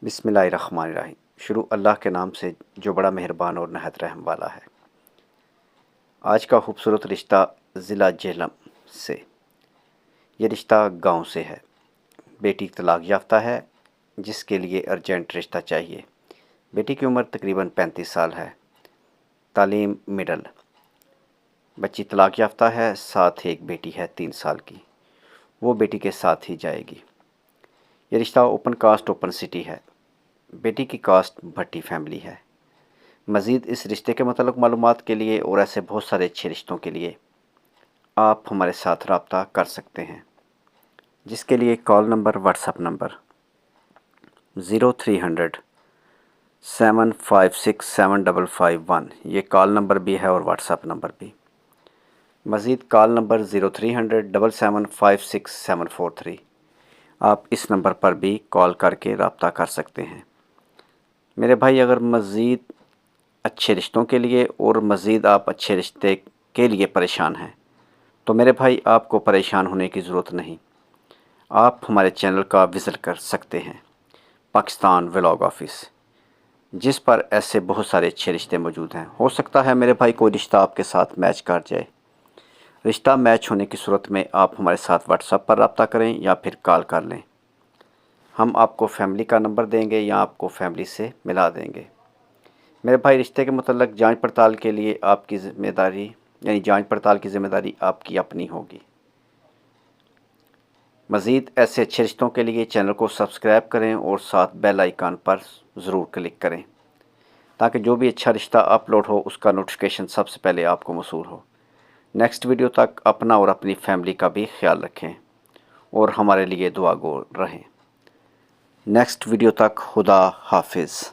बिस्मिल्लाहिर्रहमानिर्रहीम। शुरू अल्लाह के नाम से जो बड़ा मेहरबान और नहायत रहम वाला है। आज का खूबसूरत रिश्ता ज़िला झेलम से। ये रिश्ता गांव से है। बेटी तलाक याफ्ता है जिसके लिए अर्जेंट रिश्ता चाहिए। बेटी की उम्र तकरीबन 35 साल है। तालीम मिडल। बच्ची तलाक याफ्ता है, साथ एक बेटी है 3 साल की। वो बेटी के साथ ही जाएगी। ये रिश्ता ओपन कास्ट ओपन सिटी है। बेटी की कास्ट भट्टी फैमिली है। मज़ीद इस रिश्ते के मतलब मालूमात के लिए और ऐसे बहुत सारे अच्छे रिश्तों के लिए आप हमारे साथ रब्ता कर सकते हैं, जिसके लिए कॉल नंबर व्हाट्सअप नंबर 0300 756 7551 ये कॉल नंबर भी है और व्हाट्सअप नंबर भी। मज़ीद कॉल नंबर 0300 775 743। आप इस नंबर पर भी कॉल करके रब्ता कर सकते हैं। मेरे भाई, अगर मज़ीद अच्छे रिश्तों के लिए और मज़ीद आप अच्छे रिश्ते के लिए परेशान हैं तो मेरे भाई आपको परेशान होने की ज़रूरत नहीं। आप हमारे चैनल का विज़िट कर सकते हैं, पाकिस्तान व्लॉग ऑफिस, जिस पर ऐसे बहुत सारे अच्छे रिश्ते मौजूद हैं। हो सकता है मेरे भाई कोई रिश्ता आपके साथ मैच कर जाए। रिश्ता मैच होने की सूरत में आप हमारे साथ व्हाट्सएप पर रब्ता करें या फिर कॉल कर लें। हम आपको फैमिली का नंबर देंगे या आपको फैमिली से मिला देंगे। मेरे भाई, रिश्ते के मतलब जांच पड़ताल के लिए आपकी ज़िम्मेदारी जांच पड़ताल की ज़िम्मेदारी आपकी अपनी होगी। मज़ीद ऐसे अच्छे रिश्तों के लिए चैनल को सब्सक्राइब करें और साथ बेल आइकन पर ज़रूर क्लिक करें, ताकि जो भी अच्छा रिश्ता अपलोड हो उसका नोटिफिकेशन सबसे पहले आपको मौसूल हो। नेक्स्ट वीडियो तक अपना और अपनी फैमिली का भी ख्याल रखें और हमारे लिए दुआ गो रहें। नेक्स्ट वीडियो तक खुदा हाफिज़।